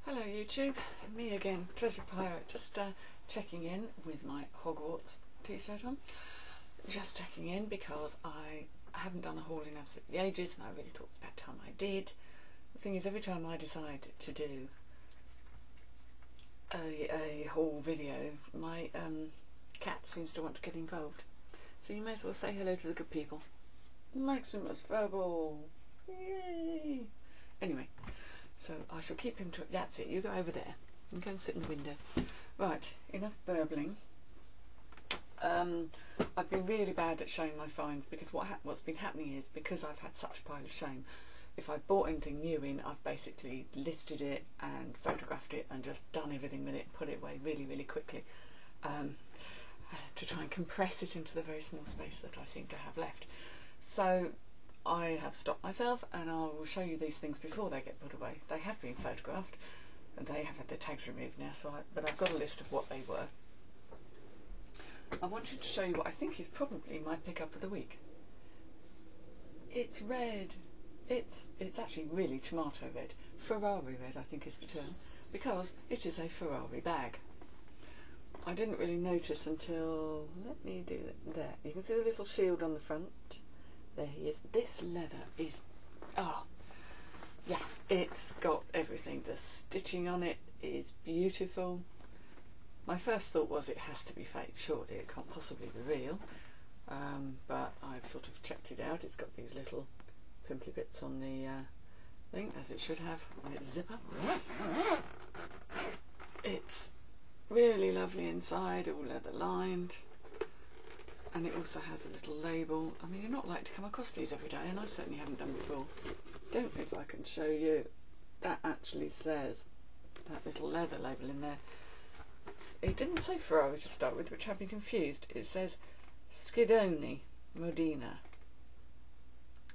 Hello YouTube, me again, Treasure Pirate, just checking in with my Hogwarts t-shirt on. Just checking in because I haven't done a haul in absolutely ages and I really thought it's about time I did. The thing is, every time I decide to do a haul video, my cat seems to want to get involved. So you may as well say hello to the good people. Maximus Verbal! Yay! Anyway. So I shall keep him to it. That's it, you go over there and go and sit in the window. Right, enough burbling. I've been really bad at showing my finds because what's been happening is, because I've had such a pile of shame, if I've bought anything new in, I've basically listed it and photographed it and just done everything with it and put it away really, really quickly to try and compress it into the very small space that I seem to have left. So I have stopped myself and I will show you these things before they get put away. They have been photographed and they have had their tags removed now, but I've got a list of what they were. I wanted to show you what I think is probably my pickup of the week. It's red. It's actually really tomato red. Ferrari red, I think is the term, because it is a Ferrari bag. I didn't really notice until, let me do that there. You can see the little shield on the front. There he is. This leather is, yeah, it's got everything. The stitching on it is beautiful. My first thought was it has to be fake, surely it can't possibly be real, but I've sort of checked it out. It's got these little pimply bits on the thing, as it should have on its zipper. It's really lovely inside, all leather lined. And it also has a little label. I mean, you're not likely to come across these every day, and I certainly haven't done before. Don't know if I can show you. That actually says, that little leather label in there. It didn't say Ferrari to start with, which had me confused. It says Schedoni Modena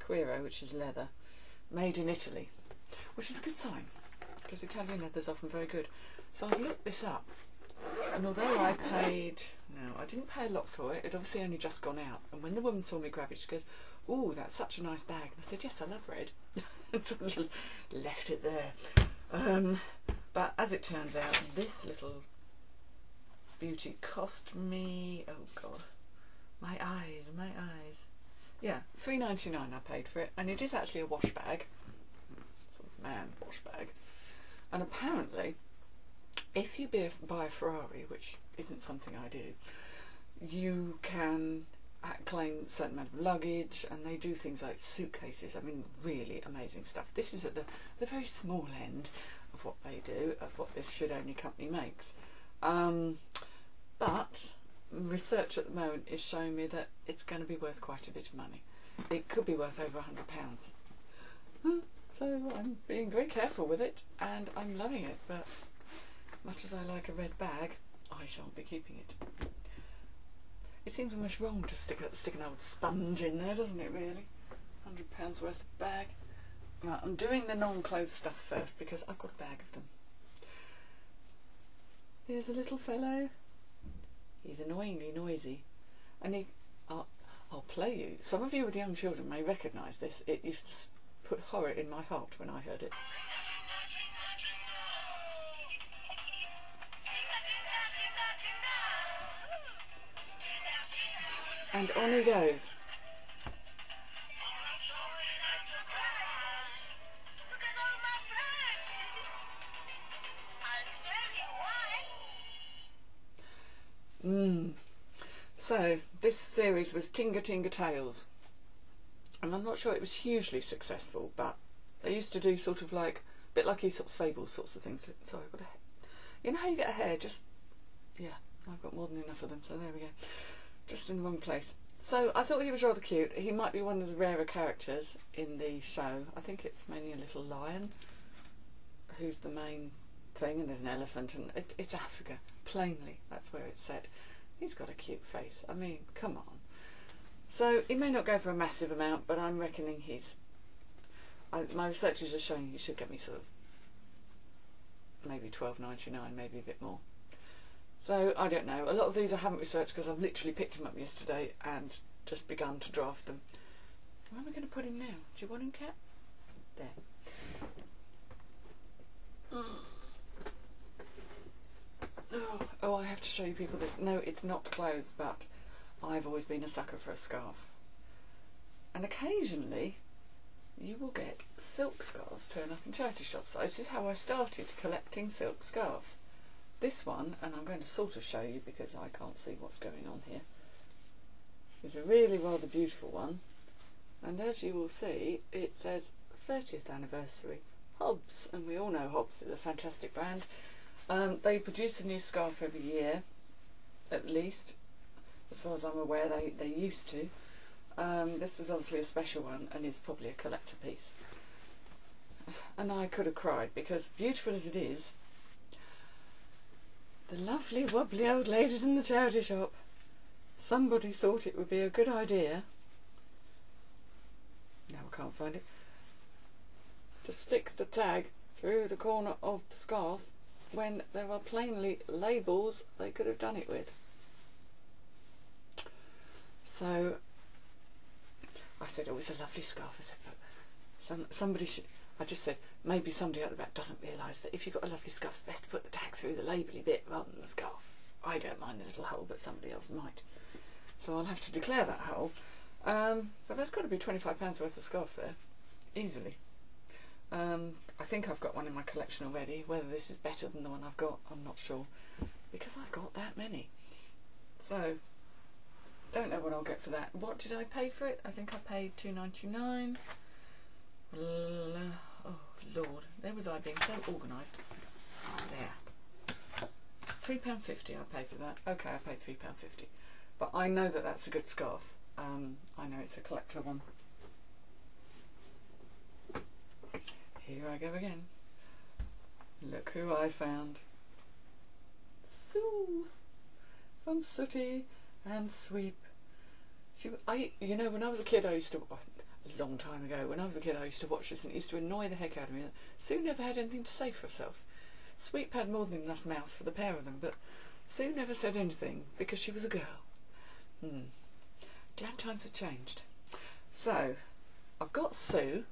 Cuero, which is leather, made in Italy, which is a good sign, because Italian leather's often very good. So I looked this up. And although I didn't pay a lot for it, it obviously only just gone out. And when the woman saw me grab it, she goes, "Oh, that's such a nice bag." And I said, "Yes, I love red." And sort of left it there. But as it turns out, this little beauty cost me, oh God, my eyes. Yeah, $3.99 I paid for it. And it is actually a wash bag, sort of man wash bag. And apparently, if you buy a Ferrari, which isn't something I do, you can claim a certain amount of luggage, and they do things like suitcases. I mean, really amazing stuff. This is at the very small end of what they do, of what this Schedoni company makes. But research at the moment is showing me that it's going to be worth quite a bit of money. It could be worth over £100. So I'm being very careful with it, and I'm loving it, but much as I like a red bag, I shan't be keeping it. It seems almost wrong to stick an old sponge in there, doesn't it, really? £100 worth of bag. Right, I'm doing the non-clothes stuff first because I've got a bag of them. Here's a little fellow. He's annoyingly noisy. And I'll play you. Some of you with young children may recognise this. It used to put horror in my heart when I heard it. And on he goes. So this series was Tinga Tales, and I'm not sure it was hugely successful, but they used to do sort of like a bit like Aesop's Fables sorts of things. Sorry, I've got you know how you get a hair? Just, yeah, I've got more than enough of them, so there we go. Just in the wrong place. So I thought he was rather cute. He might be one of the rarer characters in the show. I think it's mainly a little lion who's the main thing, and there's an elephant, and it's Africa, plainly, that's where it's set. He's got a cute face. I mean, come on. So he may not go for a massive amount, but I'm reckoning my researchers are showing he should get me sort of maybe $12.99, maybe a bit more. So I don't know. A lot of these I haven't researched because I've literally picked them up yesterday and just begun to draft them. Where am I going to put him now? Do you want him, Cat? There. show you people this. No, it's not clothes, but I've always been a sucker for a scarf. And occasionally you will get silk scarves turn up in charity shops. This is how I started collecting silk scarves. This one, and I'm going to sort of show you because I can't see what's going on here, is a really rather beautiful one. And as you will see, it says 30th anniversary Hobbs, and we all know Hobbs is a fantastic brand. They produce a new scarf every year, at least, as far as I'm aware. They used to. This was obviously a special one, and is probably a collector piece. And I could have cried, because beautiful as it is, the lovely wobbly old ladies in the charity shop, somebody thought it would be a good idea, now I can't find it, to stick the tag through the corner of the scarf when there are plainly labels they could have done it with. So I said, oh, it's a lovely scarf. I said, but somebody should, I just said, maybe somebody at the back doesn't realise that if you've got a lovely scarf, it's best to put the tag through the labelly bit rather than the scarf. I don't mind the little hole, but somebody else might. So I'll have to declare that hole. But there's got to be £25 worth of scarf there, easily. I think I've got one in my collection already. Whether this is better than the one I've got, I'm not sure, because I've got that many. So, don't know what I'll get for that. What did I pay for it? I think I paid £2.99. Oh Lord, there was I being so organised. Oh, there. £3.50 I paid for that. Okay, I paid £3.50. But I know that that's a good scarf. I know it's a collector one. Here I go again. Look who I found. Sue from Sooty and Sweep. You know, when I was a kid, I used to, a long time ago, when I was a kid, I used to watch this, and it used to annoy the heck out of me. Sue never had anything to say for herself. Sweep had more than enough mouth for the pair of them, but Sue never said anything because she was a girl. Glad times have changed. So, I've got Sue.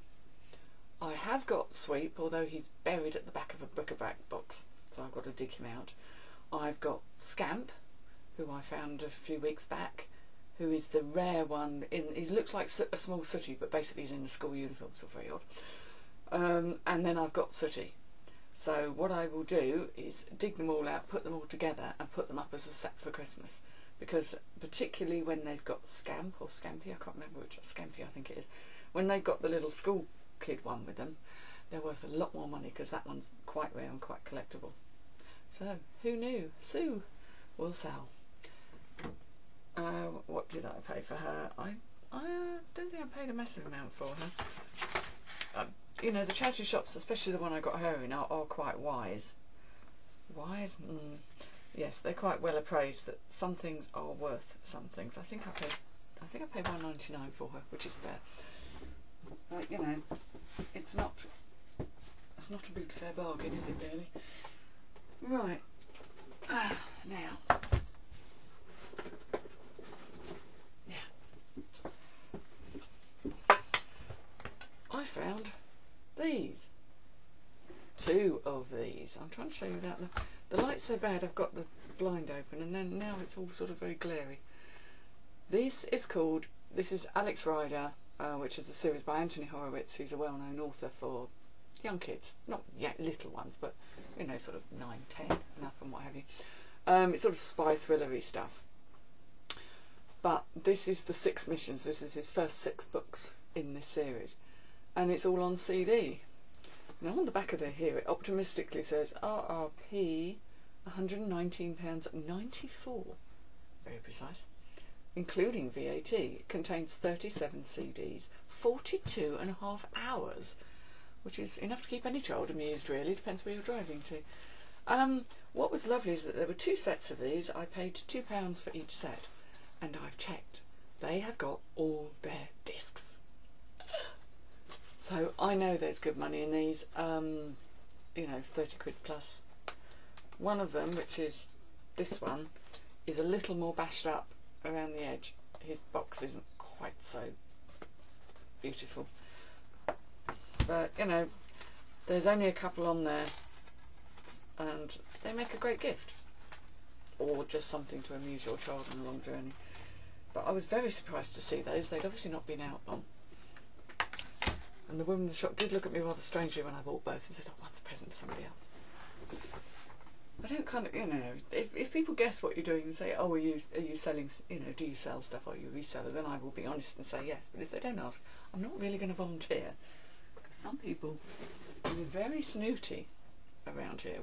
I have got Sweep, although he's buried at the back of a bric-a-brac box, so I've got to dig him out. I've got Scamp, who I found a few weeks back, who is the rare one. He looks like a small Sooty, but basically he's in the school uniform, so very odd. And then I've got Sooty. So what I will do is dig them all out, put them all together, and put them up as a set for Christmas. Because particularly when they've got Scamp, or Scampy, I can't remember which, Scampy I think it is, when they've got the little school kid one with them, they're worth a lot more money, because that one's quite rare and quite collectible. So, who knew? Sue will sell. What did I pay for her? I don't think I paid a massive amount for her. You know, the charity shops, especially the one I got her in, are quite wise. Wise? Yes, they're quite well appraised. That some things are worth some things. I think I paid £1.99 for her, which is fair. But you know, it's not a big fair bargain, is it really? Right. Now. I found these. 2 of these. I'm trying to show you that. The light's so bad I've got the blind open, and then now it's all sort of very glary. This is Alex Rider, which is a series by Anthony Horowitz, who's a well-known author for young kids. Not yet little ones, but you know, sort of 9, 10 and up and what have you. It's sort of spy thrillery stuff. But this is the 6 missions. This is his first 6 books in this series. And it's all on CD. Now on the back of here it optimistically says RRP £119.94, very precise, including VAT. It contains 37 CDs, 42.5 hours, which is enough to keep any child amused really, depends where you're driving to. What was lovely is that there were 2 sets of these. I paid £2 for each set, and I've checked, they have got all their discs. So I know there's good money in these. You know, it's 30 quid plus. One of them, which is this one, is a little more bashed up around the edge. His box isn't quite so beautiful. But, you know, there's only a couple on there, and they make a great gift. or just something to amuse your child on a long journey. But I was very surprised to see those. They'd obviously not been out long. And the woman in the shop did look at me rather strangely when I bought both and said, oh, one's a present to somebody else. I don't kind of, you know, if people guess what you're doing and say, oh, are you selling, you know, do you sell stuff, or are you a reseller, then I will be honest and say yes. But if they don't ask, I'm not really going to volunteer. Because some people are very snooty around here.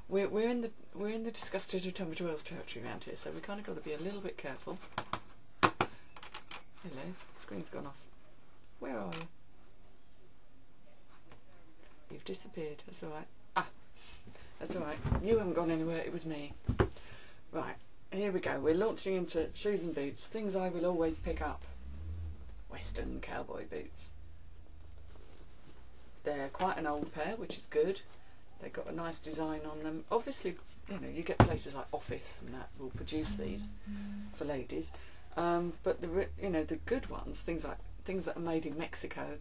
We're in the disgusted to Tunbridge Wells territory around here, so we kind of got to be a little bit careful. Hello, screen's gone off. Where are you? You've disappeared. That's all right. Ah, that's all right. You haven't gone anywhere. It was me. Right, here we go. We're launching into shoes and boots. Things I will always pick up. Western cowboy boots. They're quite an old pair, which is good. They've got a nice design on them. Obviously, you know, you get places like Office and that will produce these for ladies. But the good ones, things that are made in Mexico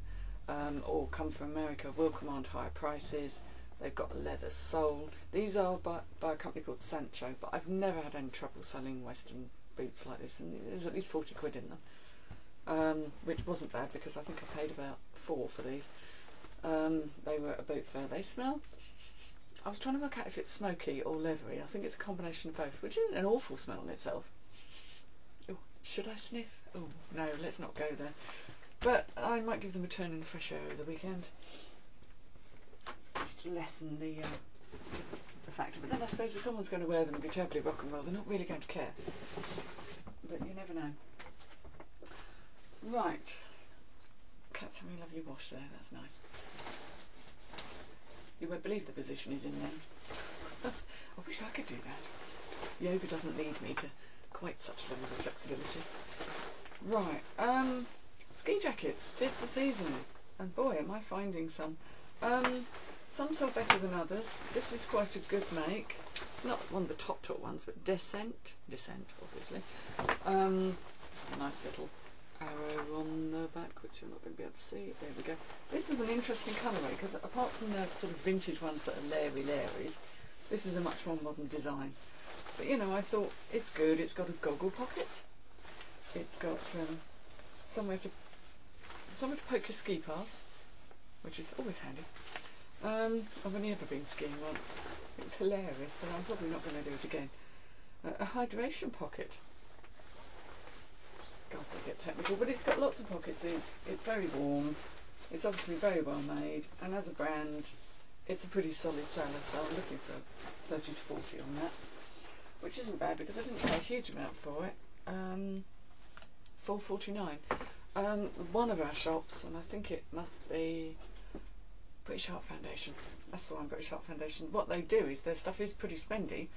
or come from America, will command higher prices. They've got a leather sole. These are by a company called Sancho, but I've never had any trouble selling Western boots like this, and there's at least 40 quid in them, which wasn't bad because I think I paid about 4 for these. They were at a boot fair. They smell, I was trying to work out if it's smoky or leathery. I think it's a combination of both, which isn't an awful smell in itself. Oh, should I sniff? Oh no, let's not go there. But I might give them a turn in the fresh air over the weekend, just to lessen the factor. But then I suppose if someone's going to wear them and be terribly rock and roll, they're not really going to care. But you never know. Right. Cat's having a lovely wash there, that's nice. You won't believe the position he's in now. I wish I could do that. Yoga doesn't lead me to quite such levels of flexibility. Right, ski jackets, 'tis the season. And boy, am I finding some. Some sell better than others. This is quite a good make. It's not one of the top ones, but Descent, obviously. A nice little arrow on the back, which I'm not going to be able to see. There we go. This was an interesting colourway because apart from the sort of vintage ones that are Larrys, this is a much more modern design. But you know, I thought it's good. It's got a goggle pocket. It's got somewhere to poke your ski pass, which is always handy. I've only ever been skiing once. It was hilarious, but I'm probably not going to do it again. A hydration pocket. God, they get technical, but it's got lots of pockets. It's very warm. It's obviously very well made, and as a brand, it's a pretty solid seller. So I'm looking for 30 to 40 on that, which isn't bad because I didn't pay a huge amount for it. $4.49. One of our shops, and I think it must be British Art Foundation. That's the one, British Art Foundation. What they do is their stuff is pretty spendy,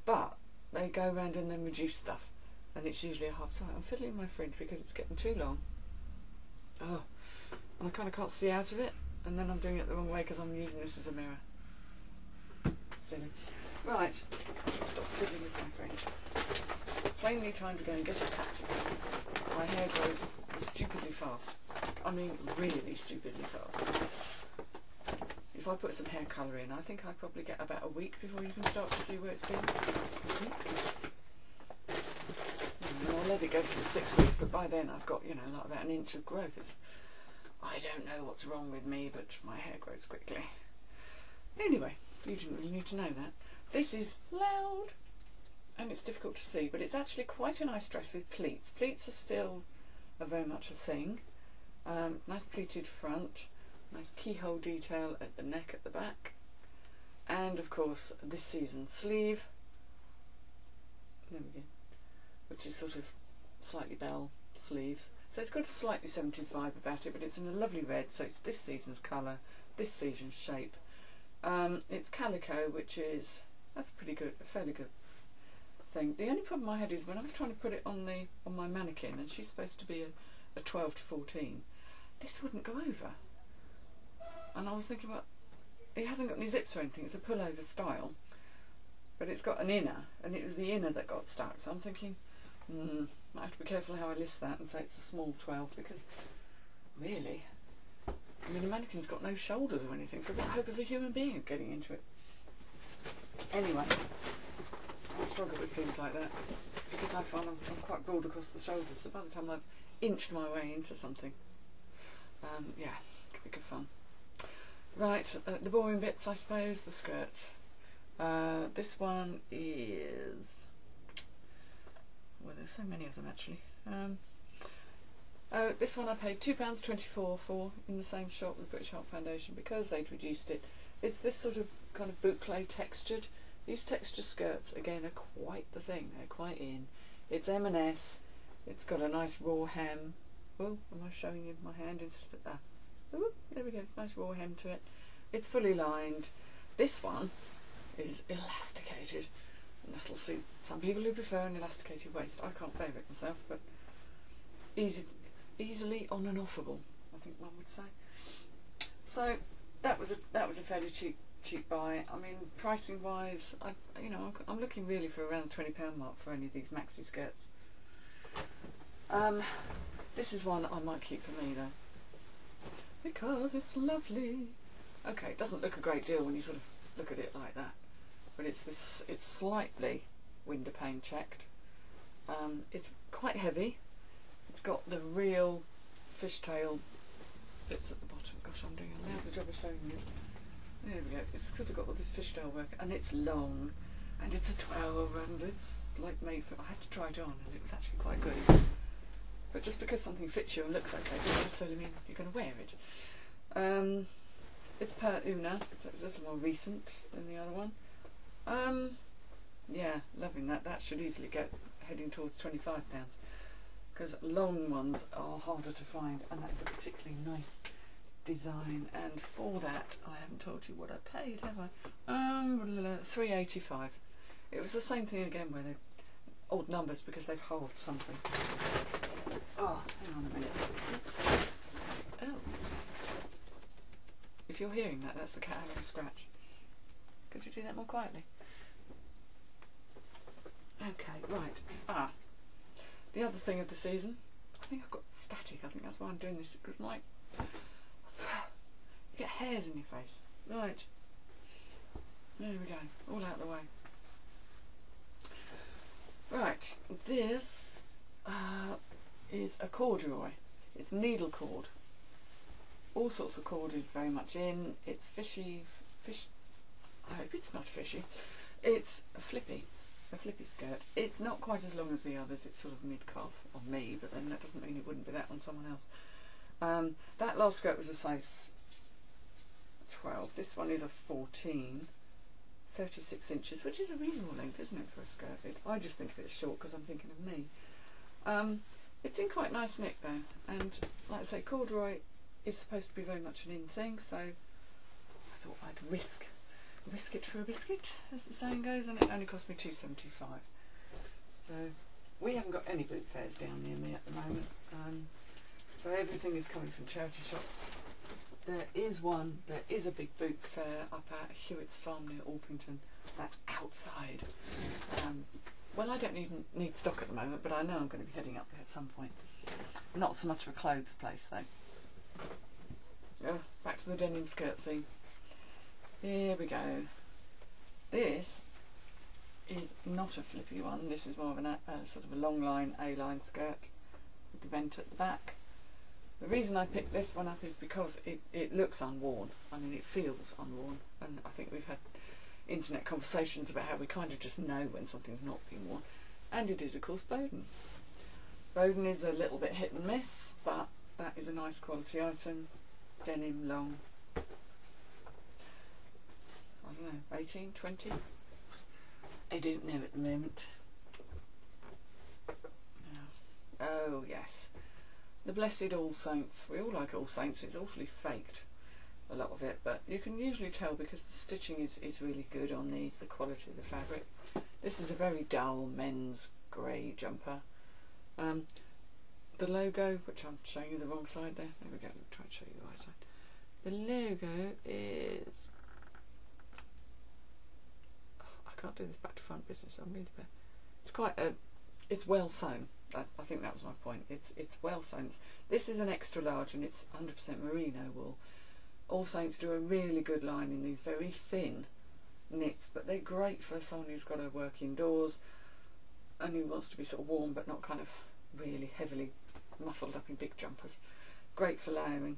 but they go around and then reduce stuff. And it's usually a half. Sorry, I'm fiddling my fringe because it's getting too long. Oh, and I kind of can't see out of it. And then I'm doing it the wrong way because I'm using this as a mirror. Silly. Right, stop fiddling with my fringe. Plainly time to go and get a cut. My hair grows stupidly fast. I mean, really stupidly fast. If I put some hair colour in, I think I probably get about a week before you can start to see where it's been. I'll let it go for the 6 weeks, but by then I've got, you know, like about an inch of growth. I don't know what's wrong with me, but my hair grows quickly. Anyway, you didn't really need to know that. This is loud, and it's difficult to see, but it's actually quite a nice dress with pleats. Pleats are still very much a thing. Nice pleated front, nice keyhole detail at the neck at the back, and of course this season's sleeve. There we go. Which is sort of slightly bell sleeves. So it's got a slightly 70s vibe about it, but it's in a lovely red, so it's this season's colour, this season's shape. It's calico, which is, that's pretty good, a fairly good thing. The only problem I had is when I was trying to put it on my mannequin, and she's supposed to be a 12 to 14, this wouldn't go over. And I was thinking about, it hasn't got any zips or anything, it's a pullover style, but it's got an inner, and it was the inner that got stuck, so I'm thinking, I have to be careful how I list that and say it's a small 12, because really, I mean, a mannequin's got no shoulders or anything, so what hope is a human being of getting into it? Anyway, struggle with things like that because I find I'm quite broad across the shoulders, so by the time I've inched my way into something, yeah, it could be good fun. Right, the boring bits, I suppose, the skirts. This one is, well, there's so many of them actually. This one I paid £2.24 for in the same shop with British Heart Foundation because they'd reduced it. It's this sort of kind of boucle textured. These texture skirts again are quite the thing. They're quite in. It's M&S. It's got a nice raw hem. Oh, am I showing you my hand instead of that? Oh, there we go. It's a nice raw hem to it. It's fully lined. This one is elasticated, and that'll suit some people who prefer an elasticated waist. I can't bear it myself, but easily on and offable, I think one would say. So that was a fairly cheap buy. I mean, pricing wise, I'm looking really for around the £20 mark for any of these maxi skirts. This is one I might keep for me though, because it's lovely. Okay, it doesn't look a great deal when you sort of look at it like that, but it's slightly window pane checked. It's quite heavy. It's got the real fishtail bits at the bottom. Gosh, I'm doing a lousy job of showing you. There we go. It's sort of got all this fishtail work, and it's long, and it's a 12, and it's like made for. I had to try it on, and it was actually quite good. But just because something fits you and looks okay doesn't necessarily mean you're going to wear it. It's per Una. It's a little more recent than the other one. Yeah, loving that. That should easily get heading towards £25, because long ones are harder to find, and that is a particularly nice design. And for that, I haven't told you what I paid, have I? £3.85. It was the same thing again, where they odd numbers because they've halved something. Oh, hang on a minute. Oops. Oh. If you're hearing that, that's the cat having a scratch. Could you do that more quietly? Okay, right. The other thing of the season, I think I've got static. I think that's why I'm doing this. Because like, you get hairs in your face. Right. There we go. All out of the way. Right. This is a corduroy. It's needle cord. All sorts of cord is very much in. It's fishy. I hope it's not fishy. It's a flippy skirt. It's not quite as long as the others. It's sort of mid-calf on me, but then that doesn't mean it wouldn't be that on someone else. That last skirt was a size 12. This one is a 14, 36 inches, which is a reasonable length, isn't it, for a skirt? I just think of it as short because I'm thinking of me. It's in quite nice nick though, and like I say, corduroy is supposed to be very much an in thing, so I thought I'd risk it for a biscuit, as the saying goes, and it only cost me £2.75. So we haven't got any boot fairs down near me at the moment, so everything is coming from charity shops. There is a big boot fair up at Hewitt's Farm near Orpington. That's outside. Well, I don't need stock at the moment, but I know I'm going to be heading up there at some point. Not so much of a clothes place though. Back to the denim skirt thing. Here we go. This is not a flippy one. This is more of a sort of a long line A-line skirt with the vent at the back. The reason I picked this one up is because it looks unworn. I mean, it feels unworn, and I think we've had internet conversations about how we kind of just know when something's not being worn, and it is of course Bowden. Bowden is a little bit hit and miss, but that is a nice quality item. Denim, long, I don't know, 18, 20? I don't know at the moment. Oh yes, the blessed All Saints. We all like All Saints. It's awfully faked, a lot of it, but you can usually tell because the stitching is really good on these, the quality of the fabric. This is a very dull men's grey jumper. The logo, which I'm showing you the wrong side there. There we go, I'll try and show you the right side. The logo is... I can't do this back to front business, I'm really bad. It's quite a... It's well sewn. I think that was my point. It's well sewn. This is an extra large and it's 100% merino wool. All Saints do a really good line in these very thin knits, but they're great for someone who's got to work indoors and who wants to be sort of warm but not kind of really heavily muffled up in big jumpers. Great for layering.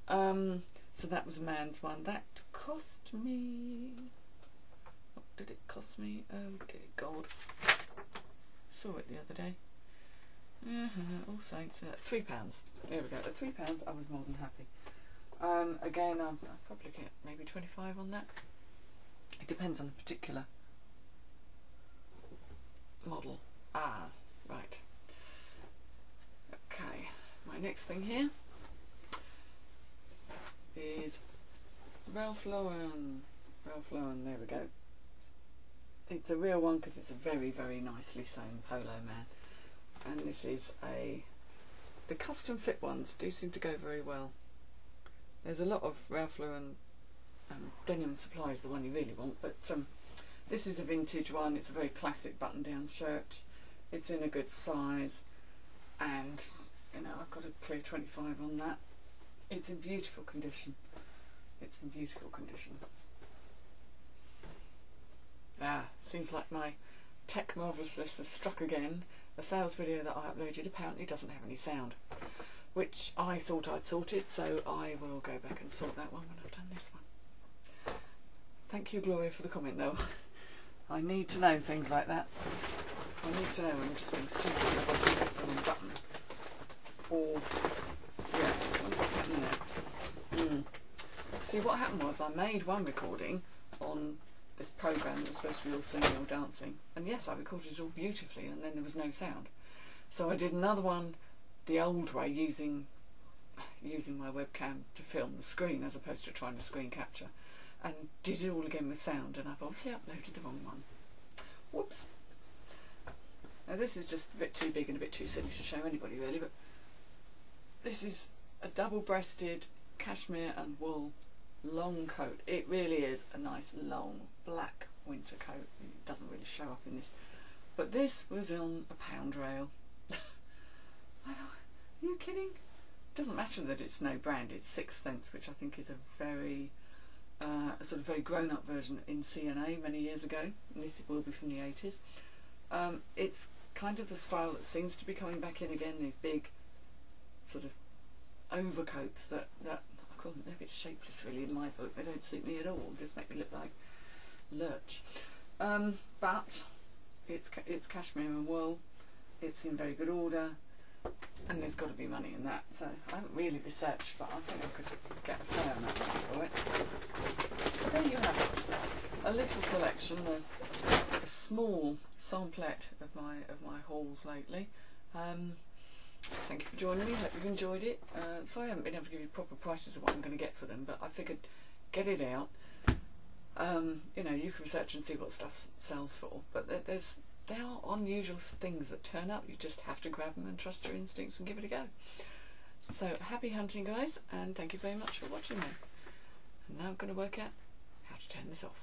So that was a man's one. That cost me, what did it cost me? Oh dear God, saw it the other day. All Saints, £3. There we go, at £3 I was more than happy. Again, I'll probably get maybe 25 on that. It depends on the particular model. Ah, right. Okay, my next thing here is Ralph Lauren. Ralph Lauren, there we go. It's a real one because it's a very, very nicely sewn polo man. And this is the custom fit ones do seem to go very well. There's a lot of Ralph Lauren denim supply is the one you really want, but this is a vintage one. It's a very classic button-down shirt. It's in a good size, and you know, I've got a clear 25 on that. It's in beautiful condition. It's in beautiful condition. Seems like my tech marvellous list has struck again. A sales video that I uploaded apparently doesn't have any sound, which I thought I'd sorted, so I will go back and sort that one when I've done this one. Thank you, Gloria, for the comment though. I need to know things like that. I need to know when I'm just being stupid and I've got to press the wrong button. Or, yeah, what's happening there? See, what happened was I made one recording on this program that was supposed to be all singing or dancing, and yes, I recorded it all beautifully, and then there was no sound. So I did another one the old way, using my webcam to film the screen as opposed to trying to screen capture, and did it all again with sound, and I've obviously uploaded the wrong one. Whoops. Now this is just a bit too big and a bit too silly to show anybody really, but this is a double-breasted cashmere and wool long coat. It really is a nice long black winter coat. It doesn't really show up in this, but this was on a pound rail. I thought, are you kidding? It doesn't matter that it's no brand, it's 6 cents, which I think is a very a sort of very grown-up version in C&A many years ago, and this will be from the 80s. It's kind of the style that seems to be coming back in again, these big sort of overcoats that I call them, they're a bit shapeless really in my book. They don't suit me at all, just make me look like lurch. But it's cashmere and wool, it's in very good order, and there's got to be money in that. So I haven't really researched, but I think I could get a fair amount for it. So there you have it, a little collection, a small samplet of my hauls lately. Thank you for joining me, hope you've enjoyed it. Sorry I haven't been able to give you proper prices of what I'm going to get for them, but I figured get it out. You know, you can research and see what stuff sells for, but there are unusual things that turn up. You just have to grab them and trust your instincts and give it a go. So happy hunting guys, and thank you very much for watching me. And now I'm going to work out how to turn this off.